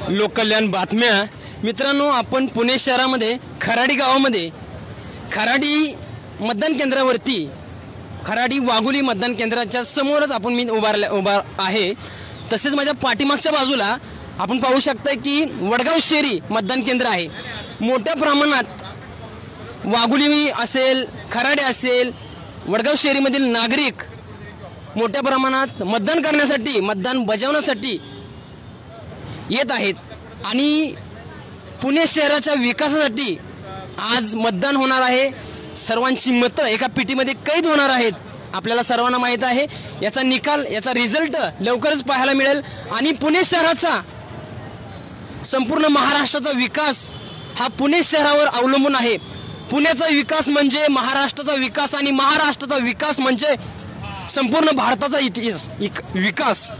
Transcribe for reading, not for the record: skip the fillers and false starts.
लोककल्याण बातम्या. मित्रांनो, आपण पुणे शहरामध्ये खराडी गावामध्ये खराडी मतदान केंद्रावरती खराडी वाघोली मतदान केंद्राच्या समोरच आपण मी उभा आहे. तसेच माझ्या पाठीमागच्या बाजूला आपण पाहू शकता की वडगाव शेरी मतदान केंद्र आहे. मोठ्या प्रमाणात वाघोली असेल, खराडे असेल, वडगाव शेरीमधील नागरिक मोठ्या प्रमाणात मतदान करण्यासाठी, मतदान बजावण्यासाठी येत आहेत. आणि पुणे शहराच्या विकासासाठी आज मतदान होणार आहे. सर्वांची मतं एका पेटीमध्ये कैद होणार आहेत. आपल्याला सर्वांना माहीत आहे याचा निकाल, याचा रिझल्ट लवकरच पाहायला मिळेल. आणि पुणे शहराचा, संपूर्ण महाराष्ट्राचा विकास हा पुणे शहरावर अवलंबून आहे. पुण्याचा विकास म्हणजे महाराष्ट्राचा विकास आणि महाराष्ट्राचा विकास म्हणजे संपूर्ण भारताचा विकास.